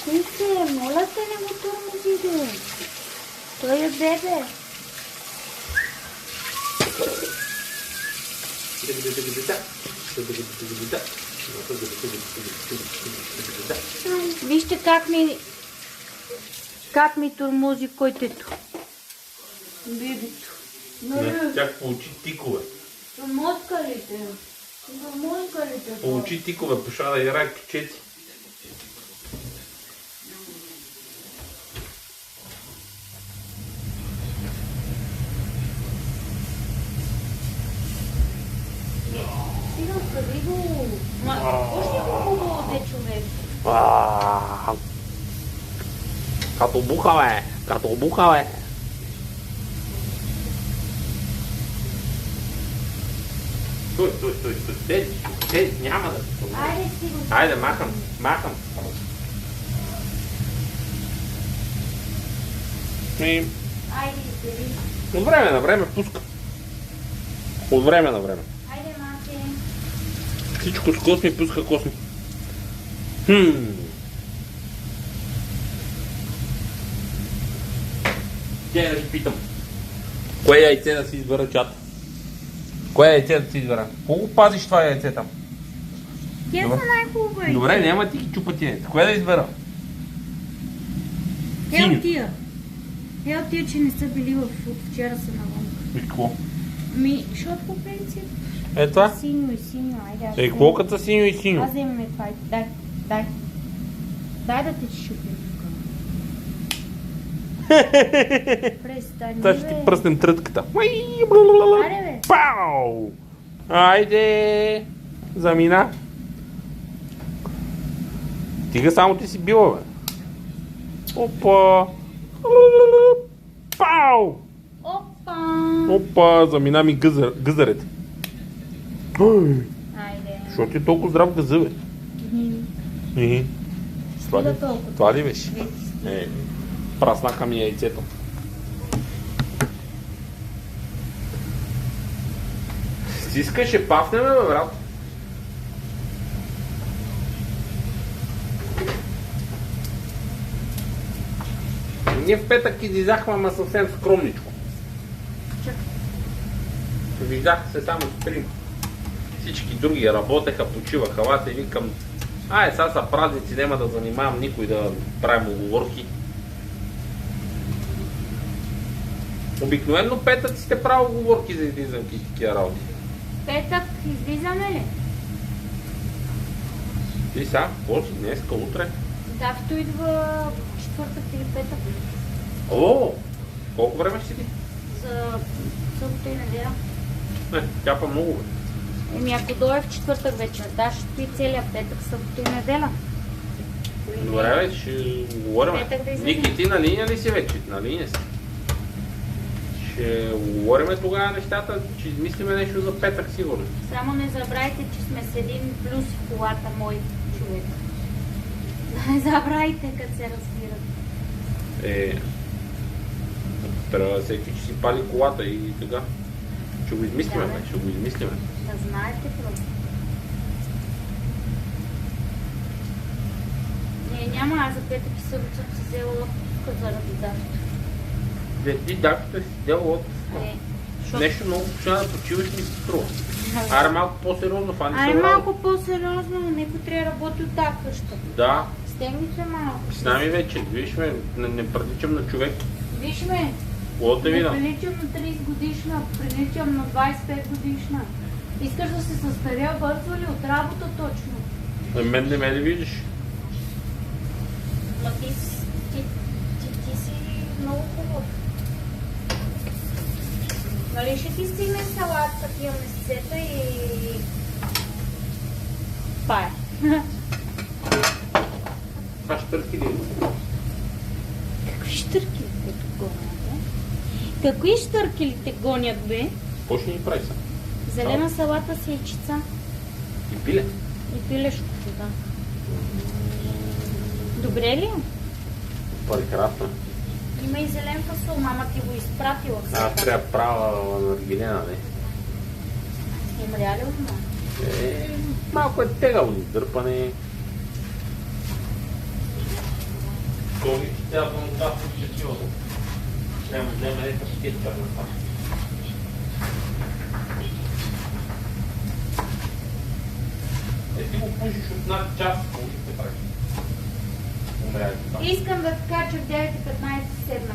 Синце, моля те, не го тормози, бе. Той е бебе. Вижте как ми тормози котето. Бебето. Тя получи тикове. Моткалите. Получи тикове, пошла да играе птичеци. Остави го. Още го хубаво де, човек. Като буха, бе! Като буха, бе! Стой! Те, няма да... Айде си го. Айде, махам. Айде, изтели. От време на време пуска. От време на време. Айде, мате. Всичко с косми пуска косми. Тя да ги питам. Кое яйце да си избера, чата? Кое яйце да си избера? Колко пазиш това яйце там? Те са най-хубаво яйце. Добре, няма ти ги чупа ти яйца. Кое да избера? От тия, че не са били от вчера са навън. И какво? Защото по принцип... Е това? Синьо и синьо, айде. Е, какво като синьо и синьо? Аз вземем това. Дай. Дай да те чупим тук. Престани, Та ще ти бе. пръснем трътката. Айде, бе. Пау! Айде! Замина. Тига само ти си била, бе. Опа! Пау! Опа! Замина ми гъзарете. Айде. Защо ти е толкова здрав гъза, бе? Това ли беше? Праснаха ми яйцето. Стискай, ще пафнем, бе, брат. Ние в петък излизахме, ама съвсем скромничко. Виждаха се само стрим. Всички други работеха, почиваха. Аз и викам, сега са празници, няма да занимавам никой да правим оговорки. Обикновено петък сте прави оговорки за излизанки и такива работи. Петък излизаме ли? Ти сега, какво си днеска, утре? Давто идва четвъртък или петък. О, колко време ще седи? За събота и неделя. Не, тя па много, бе. Ако дойде в четвъртък вечерта, ще спи целия петък, събота и неделя. Добре, бе, ще говорим. Ники, ти на линия ли си вече? На линия си. Ще говорим тогава нещата, че измислиме нещо за петък, сигурно. Само не забравяйте, че сме с един плюс в колата, мой човек. Да не забравяйте, като се разбират. Трябва да всеки, че си пали колата и така. Ще го измислиме, Да, ще го измислиме. Да знаете просто. Няма, аз за петък и събота съм си взела отпуска заради датото. Ти датото си взела отпуска. Нещо много почина да почиваш ми се струва. Аре малко по-сериозно, фани се. Малко по-сериозно, но някой трябва да работи от тази къща. Да. Стегни се малко. С нами вече, виж ме, не приличам на човек. Виж ме, Не приличам на 30 годишна, приличам на 25 годишна. Искаш да се състаря бързо ли от работа точно? Мен не ме ли видиш? Ма ти си много хубав. Нали ще ти стигне салат, такива месецета и... Това е. Това щърки ли? Какви щърки ли те гонят, бе? Какви щърки ли те гонят, бе? Какво ще ни прави са? Зелена салата с яйчица. И пиле? И пилешкото, да. Добре ли? Прекрасно. Има и зелен фасол, мама ти го изпратила. Аз трябва права на Аргилена, не? Умря ли от мама? Малко е тегаво издърпане. Този цялата му това ще сила. Няма нека пакетка на това. Ти го пушиш от над час, коли ще правиш? Искам да ткача в 9:15 седна.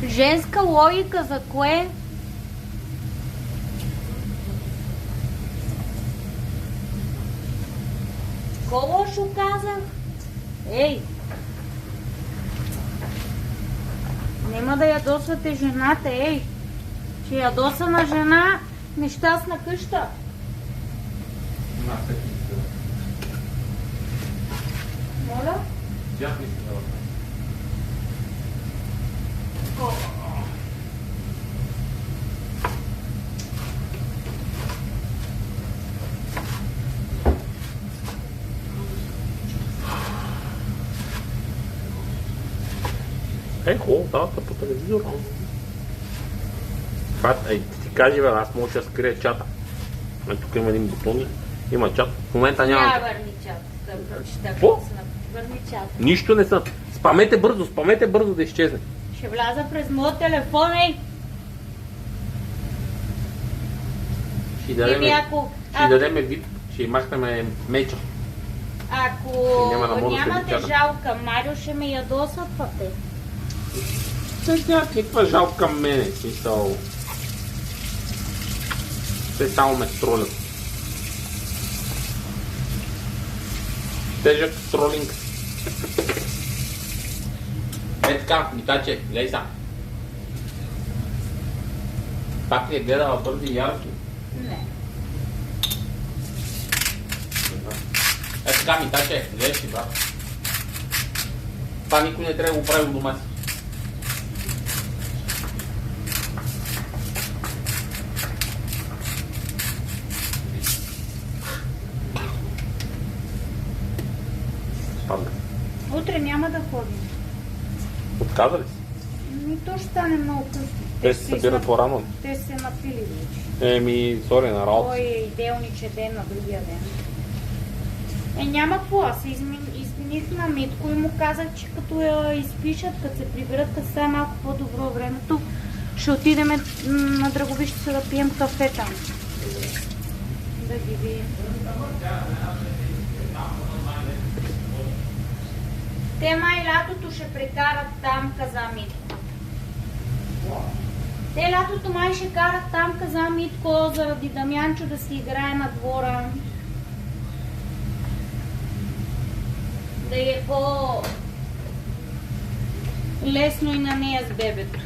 Женска логика за кое? Ко лошо казах? Ей! Нема да ядосвате жената, ей! Че ядосана жена, нещастна къща. Моля? Тях ми се дава. Хубаво, давата по телевизор. Ти кажи, бе, аз мога да скрия чата. Тук има един бутон, има чат. В момента няма. Върни чат. Какво? Върни чат. Нищо не съм. Спамете бързо да изчезне. Ще вляза през моят телефон, ей! Ще дадем вид, ще махнем меча. Ако нямате жал към Марио, ще ме ядосват пъте. Няма никаква жал към мене, смисъл. Те само ме тролят. Тежък тролинг. Така, Митаче, гледай са. Пак ли е гледала Бързи и Ярки? Не. Така, Митаче, гледай си, брат. Това никой не трябва да го прави в дома си. Утре няма да ходим. Отказа ли си? То ще стане много късно. Те се събират по-рано. Те се напили вече. Сори на работа. Той е делниче ден на другия ден. Няма какво, аз измених на Митко и му казах, че като я изпишат, като се приберат, като стане малко по-добро времето, ще отидем на Драговище да пием кафе там. Да ги видим. Те май лятото ще прекарат там, каза Митко. Те лятото май ще карат там, каза Митко, заради Дамянчо да си играе на двора. Да е по-лесно и на нея с бебето.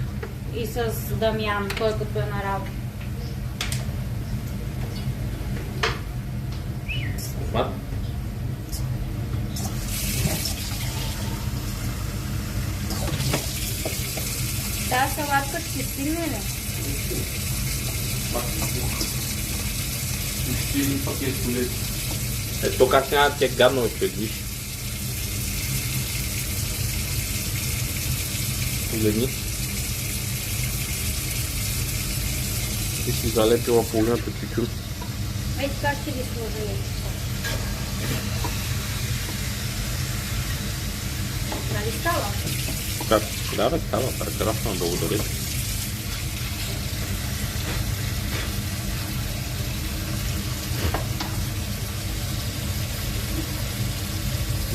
И с Дамян, той като е на работа. Тази салатка ще стигне ли? Ще един пакет полет. Ето как няма да ти е гадно, човек, виж. Погледни. Ти си залепила половината чучур. Ей, така ще ги сложа ли? Нали става? Как? Да, става. Прекрасно, благодаря.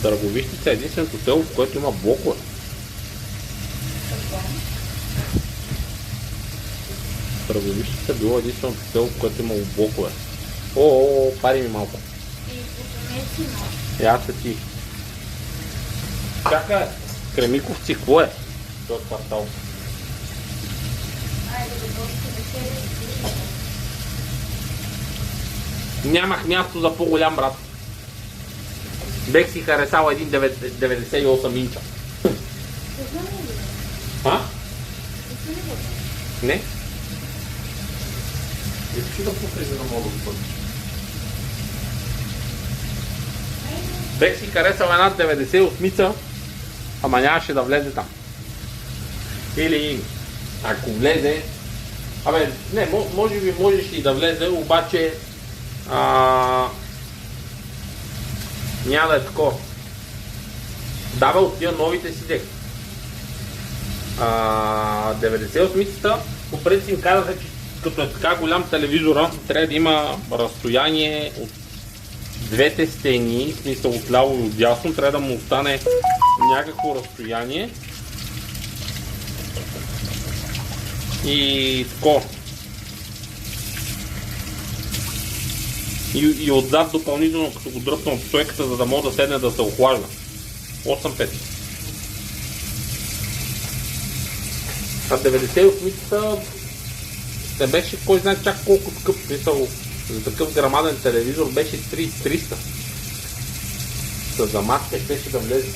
Драговищица е единственото село, в което има блокове. Драговищица е било единственото село, в което има блокове. Пари ми малко. Аз са ти. Чакай, Кремиковци, какво е? Това е квартал. Нямах място за по-голям, брат. Бех си харесал един 98 инча. Не? Искаш да пукнеш, за да мога да го пътиш. Бех си харесал една 98-ица, ама нямаше да влезе там. Или ако влезе, не, може би можеш и да влезе, обаче няма да е такова. Дава от тия новите си дек. 98-цата по принцип им казаха, че като е така голям телевизора, трябва да има разстояние от двете стени, в смисъл от ляво и от дясно, трябва да му остане някакво разстояние. И тако. И отзад допълнително, като го дръпна от стойката, за да мога да седне да се охлажда. 8-5. А 98-та не беше кой знае чак колко скъп, мисъл, за такъв грамаден телевизор беше 300. За маска ще да влезе.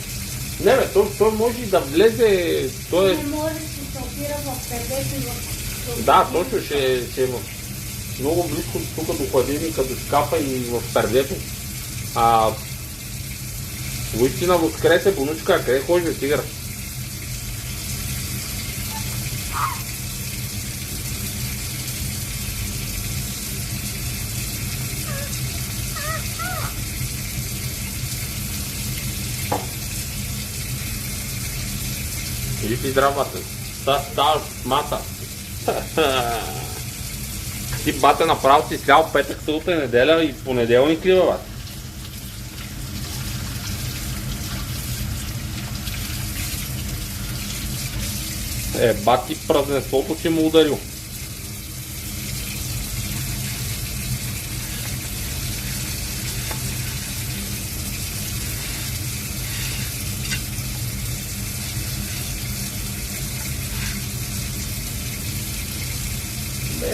Не бе, той може и да влезе, той е... Не може да се опира в пердето и в... Да, точно ще е много близко тук до хладилника, до шкафа и в пердето. Воистина възкресе, бонучка, къде ходиш бе, тигър? Иди си здрав, бате. Ставаш маса. Ти, бате, направо си слял петък, събота, неделя и понеделник ли, бе, бате? Бати, празненството си му ударил.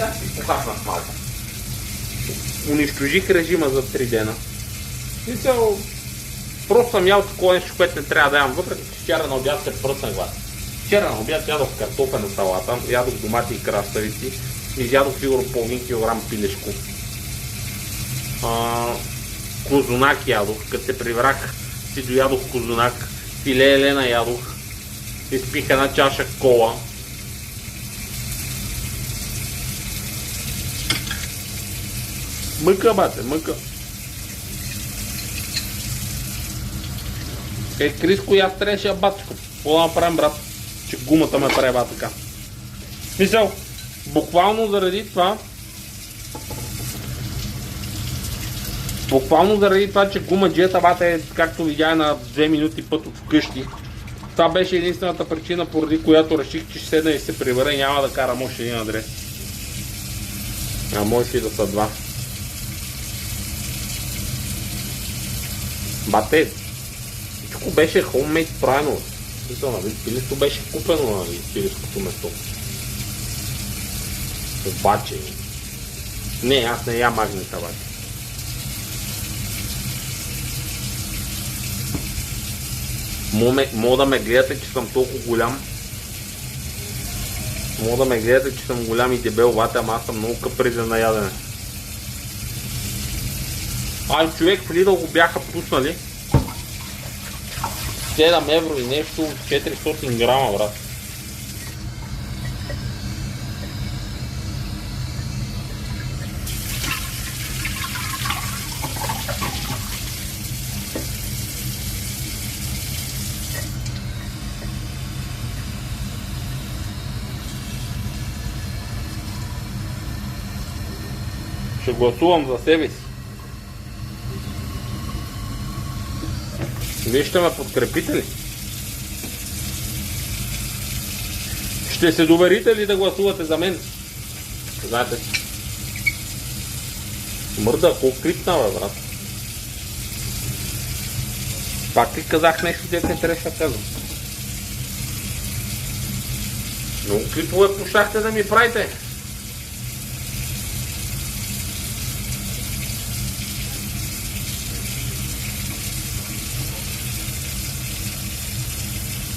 Аз си похапнах малко. Унищожих режима за 3 дена. Мисъл, просто съм ял такова нещо, което не трябва да ям, въпреки че вчера на обяд се пръснах глас. Вчера на обяд ядох картофена салата, ядох домати и краставици, изядох сигурно половин килограм пилешко. Козунак ядох, като се прибрах си доядох козунак, филе елена ядох, изпих една чаша кола. Мъка, бате, мъка. Криско, и аз трябваше батчко. Какво да направим, брат? Че гумата ме преба така. Мисъл, буквално заради това, че гумаджията, бате, както видя на 2 минути път от вкъщи. Това беше единствената причина, поради която реших, че ще седна и се прибера и няма да карам още един адрес. А може и да са 2. Бате, всичко беше homemade правено. Пилето беше купено на пилешкото место. Обаче, не, аз не ям магнита, бате. Мога да ме гледате, че съм толкова голям. Мога да ме гледате, че съм голям и дебел, бате, ама аз съм много капризен на ядене. Човек в Lidl го бяха пуснали 7 евро и нещо, 400 грама, брат. Ще гласувам за себе си. Вие ще ме подкрепите ли? Ще се доверите ли да гласувате за мен? Знаете си. Мърда, колко крипна, бе, брат. Пак ли казах нещо, дето не трябваше да казвам? Много клипове пощахте да ми правите.